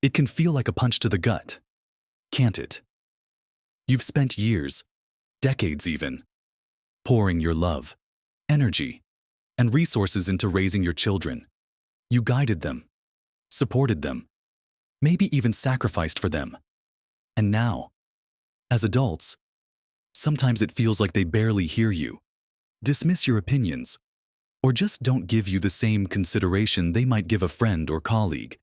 It can feel like a punch to the gut, can't it? You've spent years, decades even, pouring your love, energy, and resources into raising your children. You guided them, supported them, maybe even sacrificed for them. And now, as adults, sometimes it feels like they barely hear you, dismiss your opinions, or just don't give you the same consideration they might give a friend or colleague.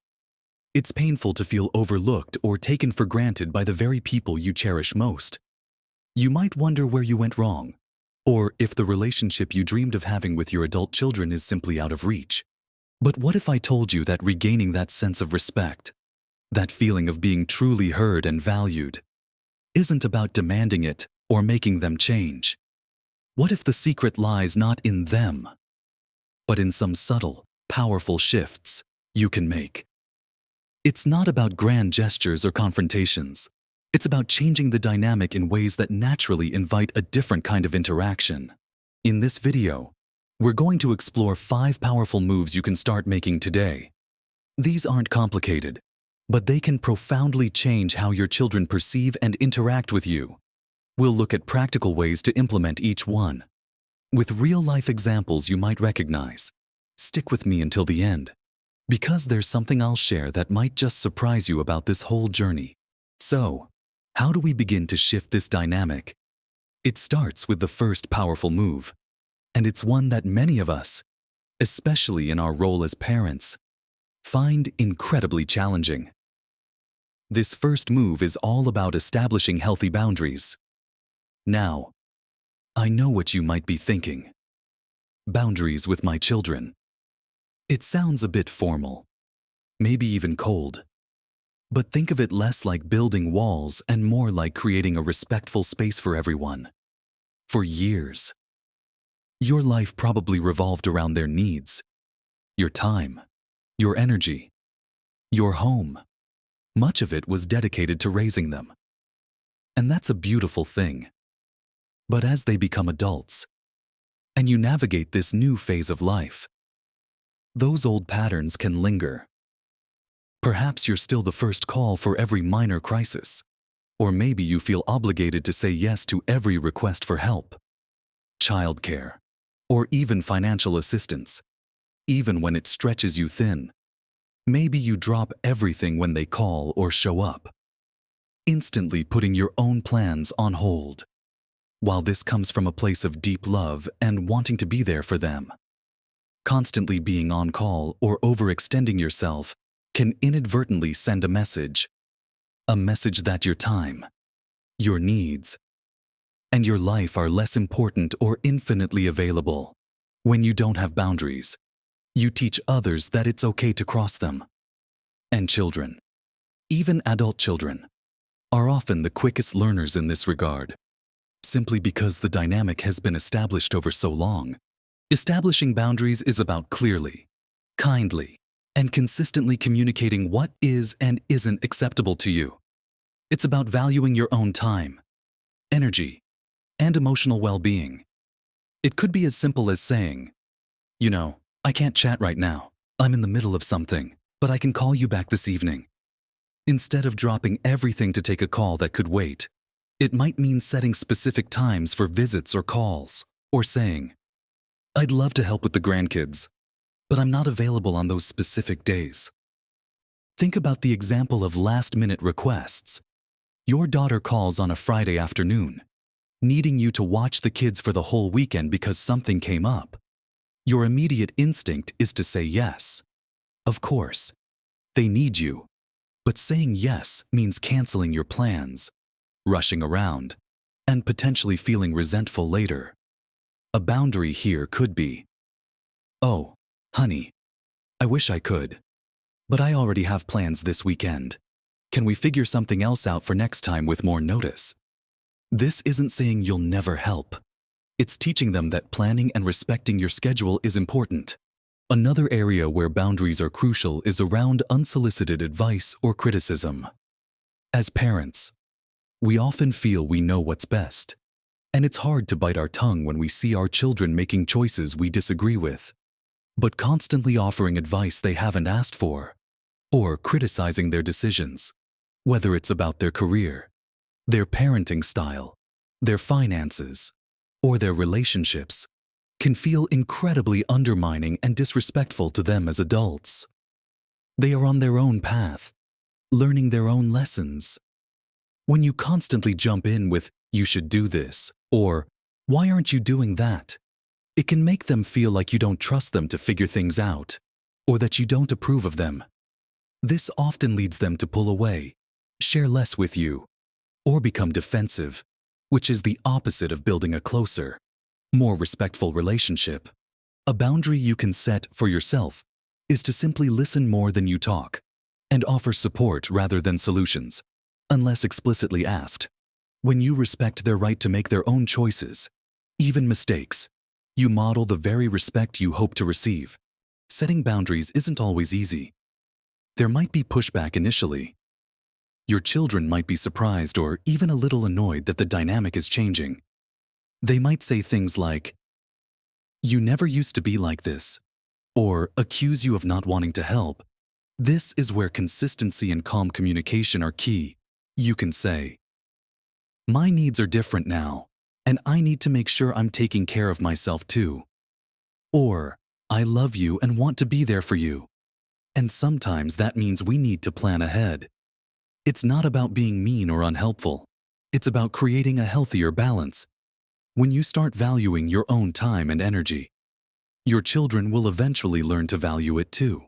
It's painful to feel overlooked or taken for granted by the very people you cherish most. You might wonder where you went wrong, or if the relationship you dreamed of having with your adult children is simply out of reach. But what if I told you that regaining that sense of respect, that feeling of being truly heard and valued, isn't about demanding it or making them change? What if the secret lies not in them, but in some subtle, powerful shifts you can make? It's not about grand gestures or confrontations. It's about changing the dynamic in ways that naturally invite a different kind of interaction. In this video, we're going to explore 5 powerful moves you can start making today. These aren't complicated, but they can profoundly change how your children perceive and interact with you. We'll look at practical ways to implement each one, with real-life examples you might recognize. Stick with me until the end, because there's something I'll share that might just surprise you about this whole journey. So, how do we begin to shift this dynamic? It starts with the first powerful move, and it's one that many of us, especially in our role as parents, find incredibly challenging. This first move is all about establishing healthy boundaries. Now, I know what you might be thinking. Boundaries with my children. It sounds a bit formal, maybe even cold. But think of it less like building walls and more like creating a respectful space for everyone. For years, your life probably revolved around their needs, your time, your energy, your home. Much of it was dedicated to raising them. And that's a beautiful thing. But as they become adults, and you navigate this new phase of life, those old patterns can linger. Perhaps you're still the first call for every minor crisis, or maybe you feel obligated to say yes to every request for help, childcare, or even financial assistance, even when it stretches you thin. Maybe you drop everything when they call or show up, instantly putting your own plans on hold. While this comes from a place of deep love and wanting to be there for them, constantly being on call or overextending yourself can inadvertently send a message that your time, your needs, and your life are less important or infinitely available. When you don't have boundaries, you teach others that it's okay to cross them. And children, even adult children, are often the quickest learners in this regard, simply because the dynamic has been established over so long. Establishing boundaries is about clearly, kindly, and consistently communicating what is and isn't acceptable to you. It's about valuing your own time, energy, and emotional well-being. It could be as simple as saying, I can't chat right now. I'm in the middle of something, but I can call you back this evening. Instead of dropping everything to take a call that could wait, it might mean setting specific times for visits or calls, or saying, I'd love to help with the grandkids, but I'm not available on those specific days. Think about the example of last-minute requests. Your daughter calls on a Friday afternoon, needing you to watch the kids for the whole weekend because something came up. Your immediate instinct is to say yes. Of course, they need you, but saying yes means canceling your plans, rushing around, and potentially feeling resentful later. A boundary here could be, oh, honey, I wish I could, but I already have plans this weekend. Can we figure something else out for next time with more notice? This isn't saying you'll never help. It's teaching them that planning and respecting your schedule is important. Another area where boundaries are crucial is around unsolicited advice or criticism. As parents, we often feel we know what's best, and it's hard to bite our tongue when we see our children making choices we disagree with. But constantly offering advice they haven't asked for, or criticizing their decisions, whether it's about their career, their parenting style, their finances, or their relationships, can feel incredibly undermining and disrespectful to them as adults. They are on their own path, learning their own lessons. When you constantly jump in with, "You should do this," or "Why aren't you doing that?" it can make them feel like you don't trust them to figure things out, or that you don't approve of them. This often leads them to pull away, share less with you, or become defensive, which is the opposite of building a closer, more respectful relationship. A boundary you can set for yourself is to simply listen more than you talk and offer support rather than solutions, unless explicitly asked. When you respect their right to make their own choices, even mistakes, you model the very respect you hope to receive. Setting boundaries isn't always easy. There might be pushback initially. Your children might be surprised or even a little annoyed that the dynamic is changing. They might say things like, "You never used to be like this," or accuse you of not wanting to help. This is where consistency and calm communication are key. You can say, "My needs are different now, and I need to make sure I'm taking care of myself too." Or, "I love you and want to be there for you." And sometimes that means we need to plan ahead. It's not about being mean or unhelpful. It's about creating a healthier balance. When you start valuing your own time and energy, your children will eventually learn to value it too.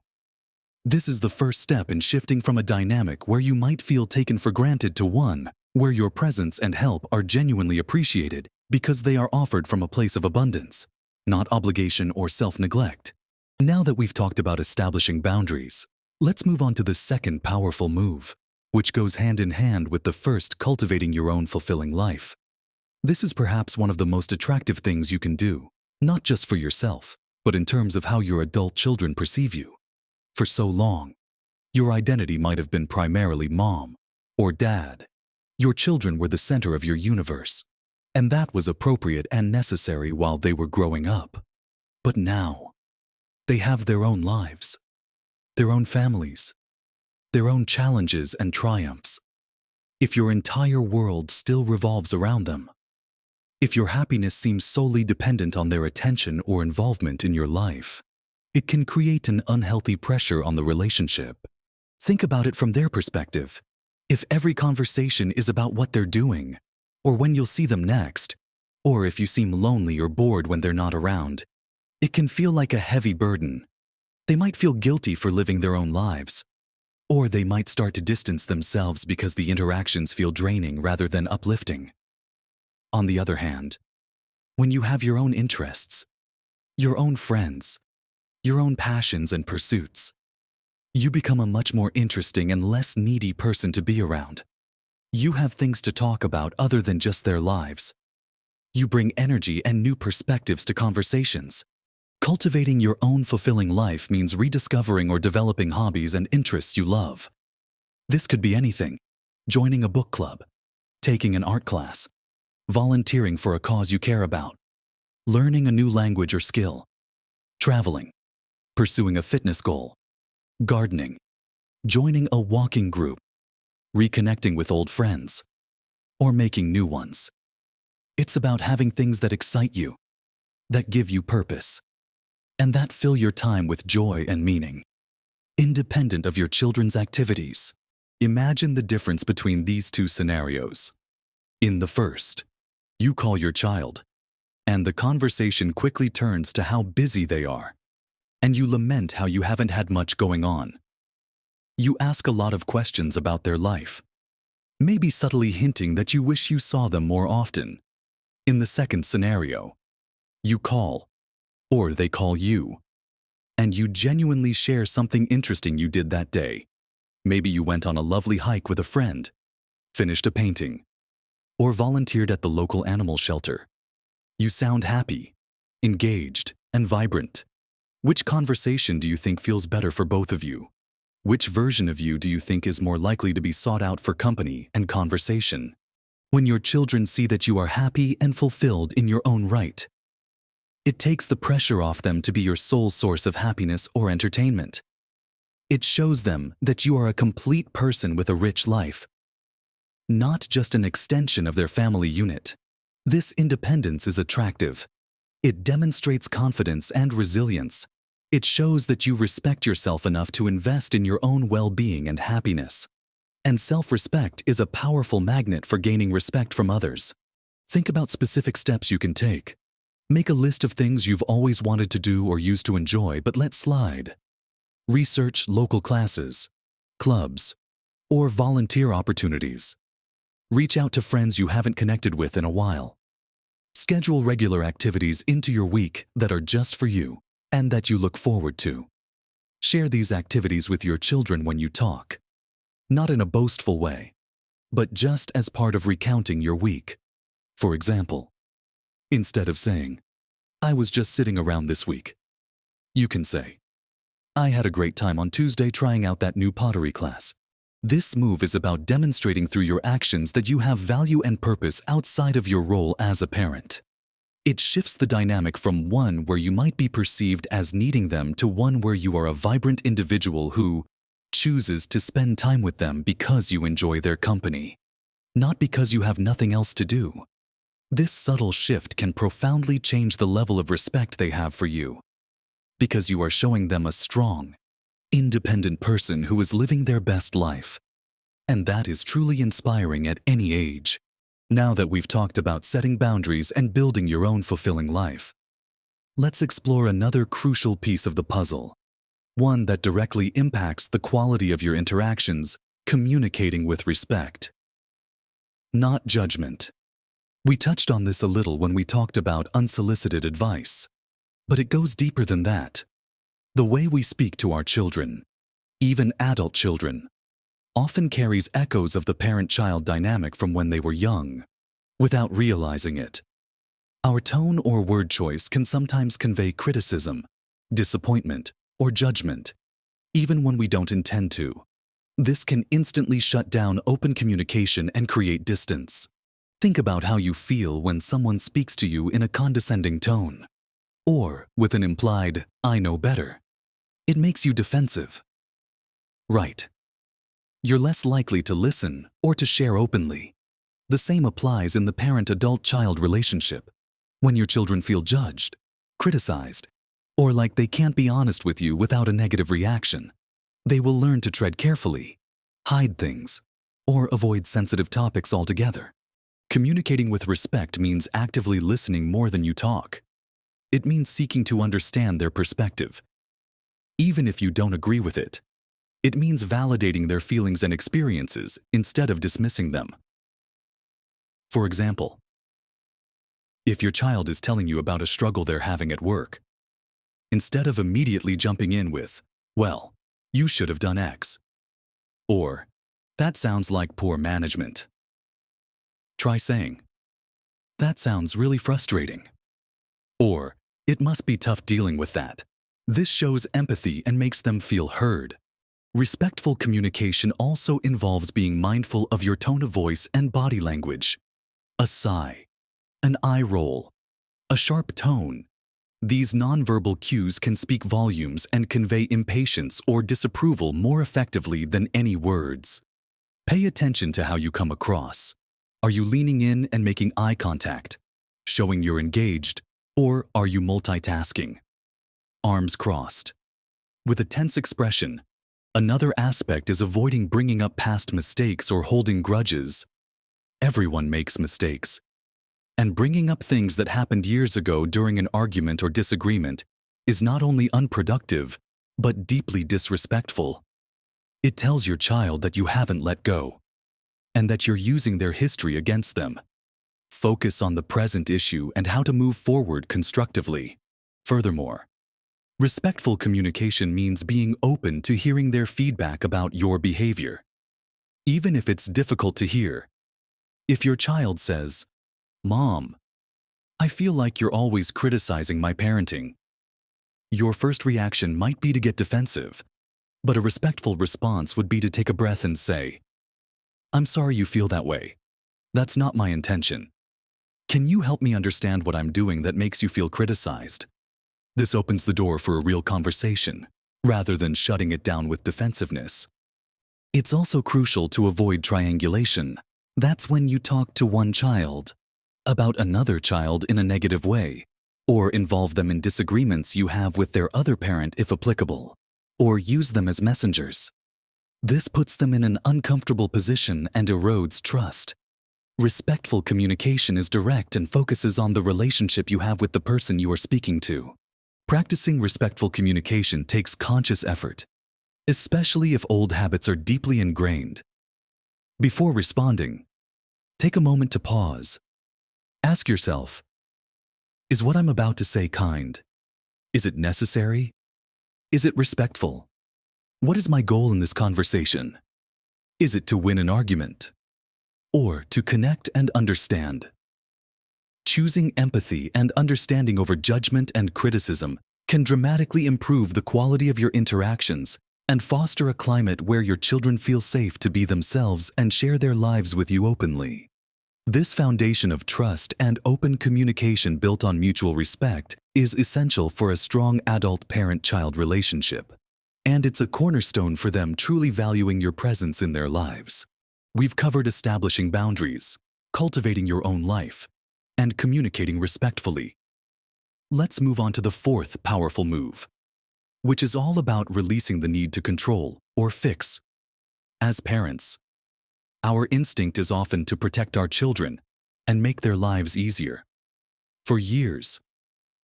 This is the first step in shifting from a dynamic where you might feel taken for granted to one where your presence and help are genuinely appreciated because they are offered from a place of abundance, not obligation or self-neglect. Now that we've talked about establishing boundaries, let's move on to the second powerful move, which goes hand in hand with the first, cultivating your own fulfilling life. This is perhaps one of the most attractive things you can do, not just for yourself, but in terms of how your adult children perceive you. For so long, your identity might have been primarily mom or dad. Your children were the center of your universe, and that was appropriate and necessary while they were growing up. But now, they have their own lives, their own families, their own challenges and triumphs. If your entire world still revolves around them, if your happiness seems solely dependent on their attention or involvement in your life, it can create an unhealthy pressure on the relationship. Think about it from their perspective. If every conversation is about what they're doing, or when you'll see them next, or if you seem lonely or bored when they're not around, it can feel like a heavy burden. They might feel guilty for living their own lives, or they might start to distance themselves because the interactions feel draining rather than uplifting. On the other hand, when you have your own interests, your own friends, your own passions and pursuits, you become a much more interesting and less needy person to be around. You have things to talk about other than just their lives. You bring energy and new perspectives to conversations. Cultivating your own fulfilling life means rediscovering or developing hobbies and interests you love. This could be anything: joining a book club, taking an art class, volunteering for a cause you care about, learning a new language or skill, traveling, pursuing a fitness goal, gardening, joining a walking group, reconnecting with old friends, or making new ones. It's about having things that excite you, that give you purpose, and that fill your time with joy and meaning. Independent of your children's activities, imagine the difference between these two scenarios. In the first, you call your child, and the conversation quickly turns to how busy they are, and you lament how you haven't had much going on. You ask a lot of questions about their life, maybe subtly hinting that you wish you saw them more often. In the second scenario, you call, or they call you, and you genuinely share something interesting you did that day. Maybe you went on a lovely hike with a friend, finished a painting, or volunteered at the local animal shelter. You sound happy, engaged, and vibrant. Which conversation do you think feels better for both of you? Which version of you do you think is more likely to be sought out for company and conversation? When your children see that you are happy and fulfilled in your own right, it takes the pressure off them to be your sole source of happiness or entertainment. It shows them that you are a complete person with a rich life, not just an extension of their family unit. This independence is attractive. It demonstrates confidence and resilience. It shows that you respect yourself enough to invest in your own well-being and happiness. And self-respect is a powerful magnet for gaining respect from others. Think about specific steps you can take. Make a list of things you've always wanted to do or used to enjoy but let slide. Research local classes, clubs, or volunteer opportunities. Reach out to friends you haven't connected with in a while. Schedule regular activities into your week that are just for you and that you look forward to. Share these activities with your children when you talk. Not in a boastful way, but just as part of recounting your week. For example, instead of saying, "I was just sitting around this week," you can say, "I had a great time on Tuesday trying out that new pottery class." This move is about demonstrating through your actions that you have value and purpose outside of your role as a parent. It shifts the dynamic from one where you might be perceived as needing them to one where you are a vibrant individual who chooses to spend time with them because you enjoy their company, not because you have nothing else to do. This subtle shift can profoundly change the level of respect they have for you, because you are showing them a strong, independent person who is living their best life. And that is truly inspiring at any age. Now that we've talked about setting boundaries and building your own fulfilling life, let's explore another crucial piece of the puzzle, one that directly impacts the quality of your interactions: communicating with respect. Not judgment. We touched on this a little when we talked about unsolicited advice, but it goes deeper than that. The way we speak to our children, even adult children, often carries echoes of the parent-child dynamic from when they were young, without realizing it. Our tone or word choice can sometimes convey criticism, disappointment, or judgment, even when we don't intend to. This can instantly shut down open communication and create distance. Think about how you feel when someone speaks to you in a condescending tone, or with an implied, "I know better." It makes you defensive. Right. You're less likely to listen or to share openly. The same applies in the parent-adult-child relationship. When your children feel judged, criticized, or like they can't be honest with you without a negative reaction, they will learn to tread carefully, hide things, or avoid sensitive topics altogether. Communicating with respect means actively listening more than you talk. It means seeking to understand their perspective, even if you don't agree with it. It means validating their feelings and experiences instead of dismissing them. For example, if your child is telling you about a struggle they're having at work, instead of immediately jumping in with, "Well, you should have done X," or, "That sounds like poor management," try saying, "That sounds really frustrating," or, "It must be tough dealing with that." This shows empathy and makes them feel heard. Respectful communication also involves being mindful of your tone of voice and body language. A sigh, an eye roll, a sharp tone. These nonverbal cues can speak volumes and convey impatience or disapproval more effectively than any words. Pay attention to how you come across. Are you leaning in and making eye contact, showing you're engaged, or are you multitasking? Arms crossed, with a tense expression. Another aspect is avoiding bringing up past mistakes or holding grudges. Everyone makes mistakes, and bringing up things that happened years ago during an argument or disagreement is not only unproductive, but deeply disrespectful. It tells your child that you haven't let go, and that you're using their history against them. Focus on the present issue and how to move forward constructively. Furthermore, respectful communication means being open to hearing their feedback about your behavior, even if it's difficult to hear. If your child says, "Mom, I feel like you're always criticizing my parenting," your first reaction might be to get defensive, but a respectful response would be to take a breath and say, "I'm sorry you feel that way. That's not my intention. Can you help me understand what I'm doing that makes you feel criticized?" This opens the door for a real conversation, rather than shutting it down with defensiveness. It's also crucial to avoid triangulation. That's when you talk to one child about another child in a negative way, or involve them in disagreements you have with their other parent if applicable, or use them as messengers. This puts them in an uncomfortable position and erodes trust. Respectful communication is direct and focuses on the relationship you have with the person you are speaking to. Practicing respectful communication takes conscious effort, especially if old habits are deeply ingrained. Before responding, take a moment to pause. Ask yourself, is what I'm about to say kind? Is it necessary? Is it respectful? What is my goal in this conversation? Is it to win an argument? Or to connect and understand? Choosing empathy and understanding over judgment and criticism can dramatically improve the quality of your interactions and foster a climate where your children feel safe to be themselves and share their lives with you openly. This foundation of trust and open communication built on mutual respect is essential for a strong adult parent-child relationship, and it's a cornerstone for them truly valuing your presence in their lives. We've covered establishing boundaries, cultivating your own life, and communicating respectfully. Let's move on to the fourth powerful move, which is all about releasing the need to control or fix. As parents, our instinct is often to protect our children and make their lives easier. For years,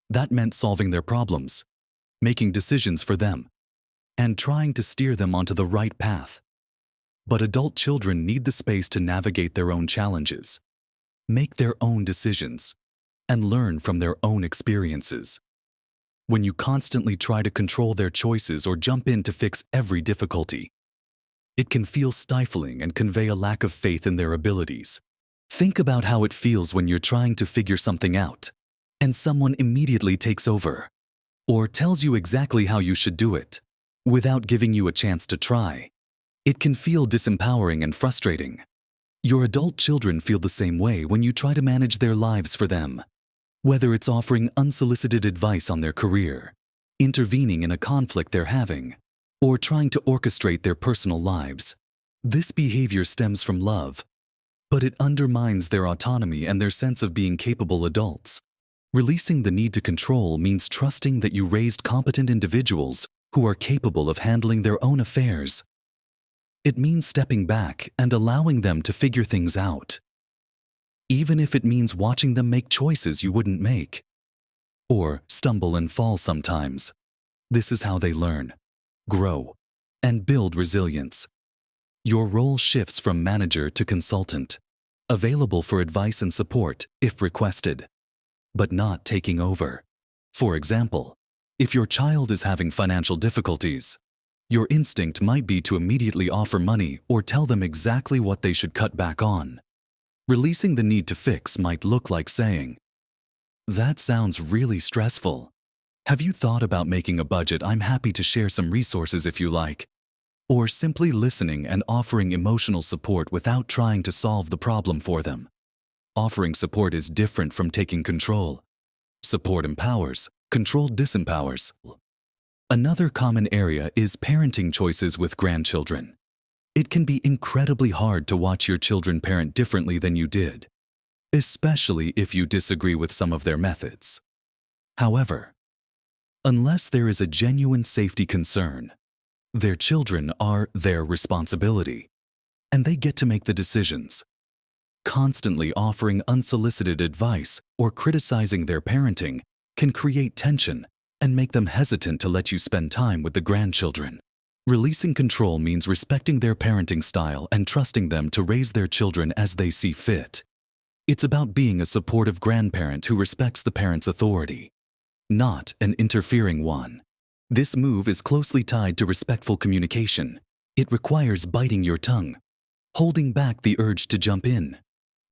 that meant solving their problems, making decisions for them, and trying to steer them onto the right path. But adult children need the space to navigate their own challenges, make their own decisions, and learn from their own experiences. When you constantly try to control their choices or jump in to fix every difficulty, it can feel stifling and convey a lack of faith in their abilities. Think about how it feels when you're trying to figure something out, and someone immediately takes over, or tells you exactly how you should do it, without giving you a chance to try. It can feel disempowering and frustrating. Your adult children feel the same way when you try to manage their lives for them. Whether it's offering unsolicited advice on their career, intervening in a conflict they're having, or trying to orchestrate their personal lives. This behavior stems from love, but it undermines their autonomy and their sense of being capable adults. Releasing the need to control means trusting that you raised competent individuals who are capable of handling their own affairs. It means stepping back and allowing them to figure things out, even if it means watching them make choices you wouldn't make, or stumble and fall sometimes. This is how they learn, grow, and build resilience. Your role shifts from manager to consultant, available for advice and support if requested, but not taking over. For example, if your child is having financial difficulties, your instinct might be to immediately offer money or tell them exactly what they should cut back on. Releasing the need to fix might look like saying, "That sounds really stressful. Have you thought about making a budget? I'm happy to share some resources if you like." Or simply listening and offering emotional support without trying to solve the problem for them. Offering support is different from taking control. Support empowers, control disempowers. Another common area is parenting choices with grandchildren. It can be incredibly hard to watch your children parent differently than you did, especially if you disagree with some of their methods. However, unless there is a genuine safety concern, their children are their responsibility, and they get to make the decisions. Constantly offering unsolicited advice or criticizing their parenting can create tension and make them hesitant to let you spend time with the grandchildren. Releasing control means respecting their parenting style and trusting them to raise their children as they see fit. It's about being a supportive grandparent who respects the parent's authority, not an interfering one. This move is closely tied to respectful communication. It requires biting your tongue, holding back the urge to jump in,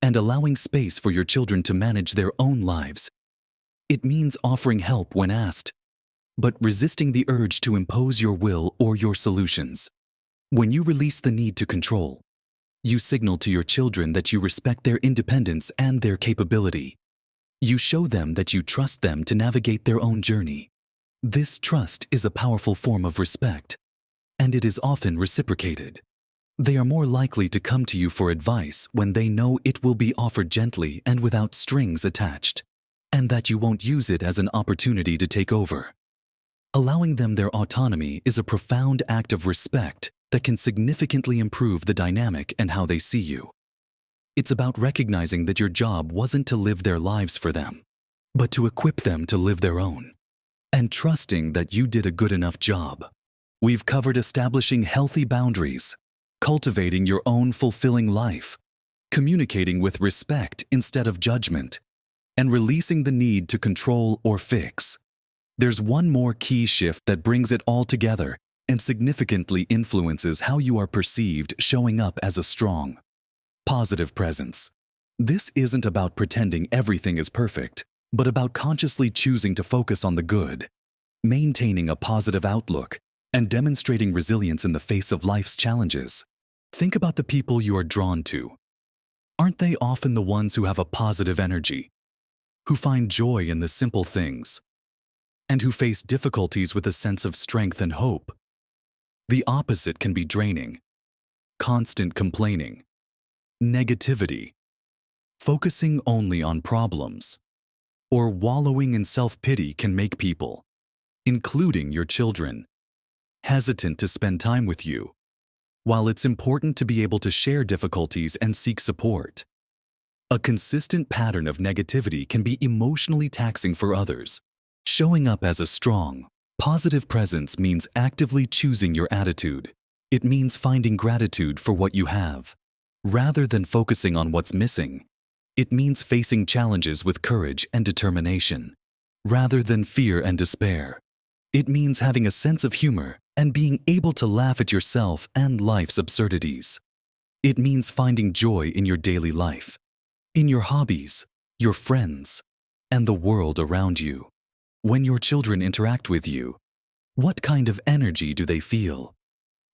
and allowing space for your children to manage their own lives. It means offering help when asked, but resisting the urge to impose your will or your solutions. When you release the need to control, you signal to your children that you respect their independence and their capability. You show them that you trust them to navigate their own journey. This trust is a powerful form of respect, and it is often reciprocated. They are more likely to come to you for advice when they know it will be offered gently and without strings attached, and that you won't use it as an opportunity to take over. Allowing them their autonomy is a profound act of respect that can significantly improve the dynamic and how they see you. It's about recognizing that your job wasn't to live their lives for them, but to equip them to live their own, and trusting that you did a good enough job. We've covered establishing healthy boundaries, cultivating your own fulfilling life, communicating with respect instead of judgment, and releasing the need to control or fix. There's one more key shift that brings it all together and significantly influences how you are perceived, showing up as a strong, positive presence. This isn't about pretending everything is perfect, but about consciously choosing to focus on the good, maintaining a positive outlook, and demonstrating resilience in the face of life's challenges. Think about the people you are drawn to. Aren't they often the ones who have a positive energy, who find joy in the simple things, and who face difficulties with a sense of strength and hope? The opposite can be draining. Constant complaining, negativity, focusing only on problems, or wallowing in self-pity can make people, including your children, hesitant to spend time with you. While it's important to be able to share difficulties and seek support, a consistent pattern of negativity can be emotionally taxing for others. Showing up as a strong, positive presence means actively choosing your attitude. It means finding gratitude for what you have, rather than focusing on what's missing. It means facing challenges with courage and determination, rather than fear and despair. It means having a sense of humor and being able to laugh at yourself and life's absurdities. It means finding joy in your daily life, in your hobbies, your friends, and the world around you. When your children interact with you, what kind of energy do they feel?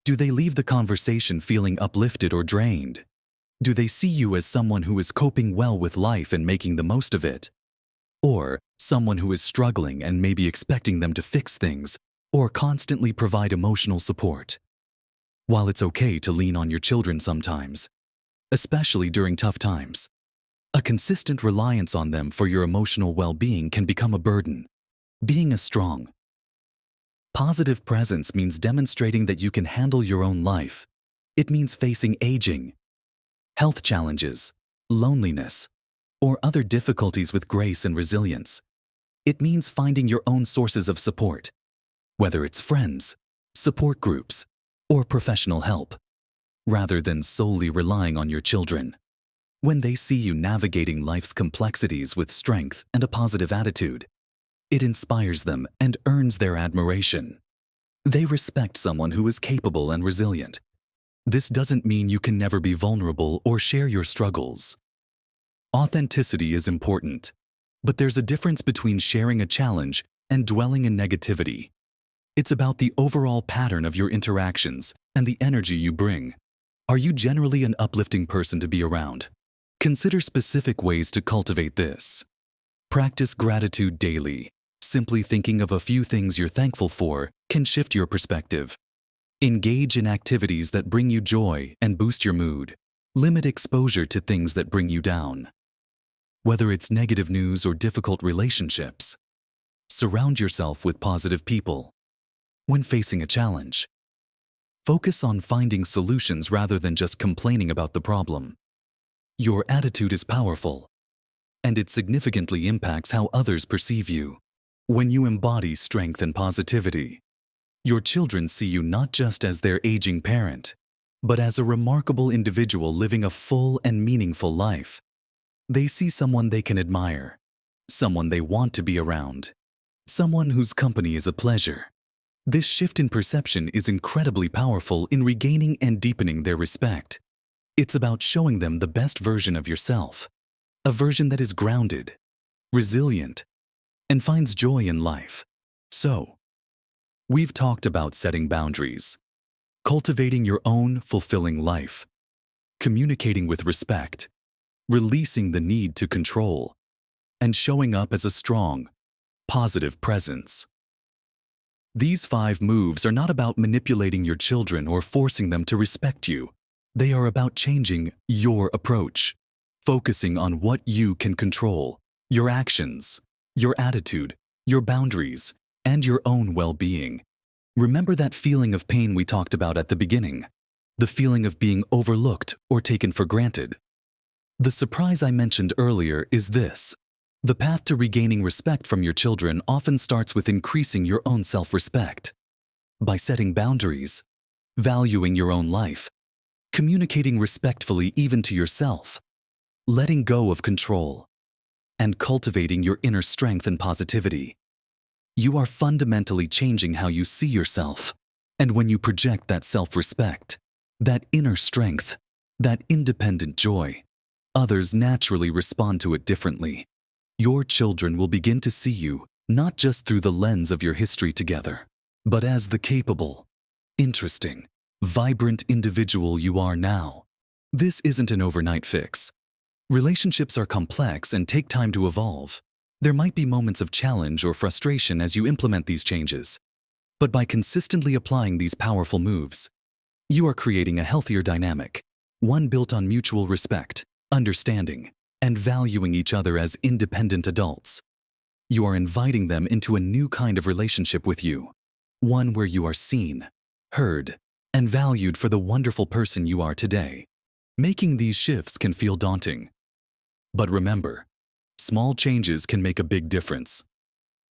Do they leave the conversation feeling uplifted or drained? Do they see you as someone who is coping well with life and making the most of it? Or someone who is struggling and maybe expecting them to fix things or constantly provide emotional support? While it's okay to lean on your children sometimes, especially during tough times, a consistent reliance on them for your emotional well-being can become a burden. Being a strong, positive presence means demonstrating that you can handle your own life. It means facing aging, health challenges, loneliness, or other difficulties with grace and resilience. It means finding your own sources of support, whether it's friends, support groups, or professional help, rather than solely relying on your children. When they see you navigating life's complexities with strength and a positive attitude, it inspires them and earns their admiration. They respect someone who is capable and resilient. This doesn't mean you can never be vulnerable or share your struggles. Authenticity is important, but there's a difference between sharing a challenge and dwelling in negativity. It's about the overall pattern of your interactions and the energy you bring. Are you generally an uplifting person to be around? Consider specific ways to cultivate this. Practice gratitude daily. Simply thinking of a few things you're thankful for can shift your perspective. Engage in activities that bring you joy and boost your mood. Limit exposure to things that bring you down. Whether it's negative news or difficult relationships, surround yourself with positive people. When facing a challenge, focus on finding solutions rather than just complaining about the problem. Your attitude is powerful, and it significantly impacts how others perceive you. When you embody strength and positivity, your children see you not just as their aging parent, but as a remarkable individual living a full and meaningful life. They see someone they can admire, someone they want to be around, someone whose company is a pleasure. This shift in perception is incredibly powerful in regaining and deepening their respect. It's about showing them the best version of yourself, a version that is grounded, resilient, and finds joy in life. So, we've talked about setting boundaries, cultivating your own fulfilling life, communicating with respect, releasing the need to control, and showing up as a strong, positive presence. These 5 moves are not about manipulating your children or forcing them to respect you. They are about changing your approach, focusing on what you can control, your actions, your attitude, your boundaries, and your own well-being. Remember that feeling of pain we talked about at the beginning? The feeling of being overlooked or taken for granted. The surprise I mentioned earlier is this. The path to regaining respect from your children often starts with increasing your own self-respect. By setting boundaries, valuing your own life, communicating respectfully even to yourself, letting go of control, and cultivating your inner strength and positivity. You are fundamentally changing how you see yourself. And when you project that self-respect, that inner strength, that independent joy, others naturally respond to it differently. Your children will begin to see you not just through the lens of your history together, but as the capable, interesting, vibrant individual you are now. This isn't an overnight fix. Relationships are complex and take time to evolve. There might be moments of challenge or frustration as you implement these changes. But by consistently applying these powerful moves, you are creating a healthier dynamic, one built on mutual respect, understanding, and valuing each other as independent adults. You are inviting them into a new kind of relationship with you, one where you are seen, heard, and valued for the wonderful person you are today. Making these shifts can feel daunting. But remember, small changes can make a big difference.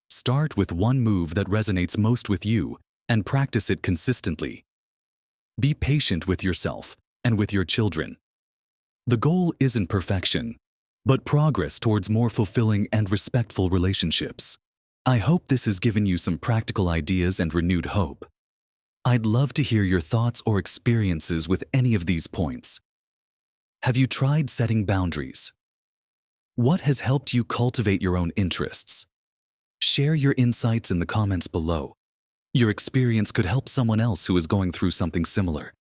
Start with one move that resonates most with you and practice it consistently. Be patient with yourself and with your children. The goal isn't perfection, but progress towards more fulfilling and respectful relationships. I hope this has given you some practical ideas and renewed hope. I'd love to hear your thoughts or experiences with any of these points. Have you tried setting boundaries? What has helped you cultivate your own interests? Share your insights in the comments below. Your experience could help someone else who is going through something similar.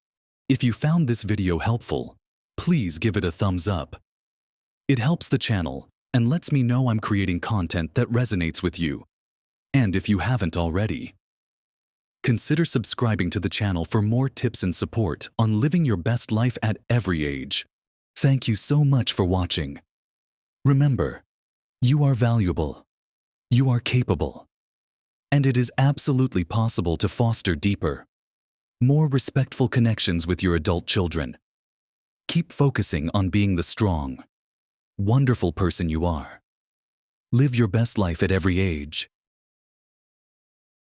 If you found this video helpful, please give it a thumbs up. It helps the channel and lets me know I'm creating content that resonates with you. And if you haven't already, consider subscribing to the channel for more tips and support on living your best life at every age. Thank you so much for watching. Remember, you are valuable, you are capable, and it is absolutely possible to foster deeper, more respectful connections with your adult children. Keep focusing on being the strong, wonderful person you are. Live your best life at every age.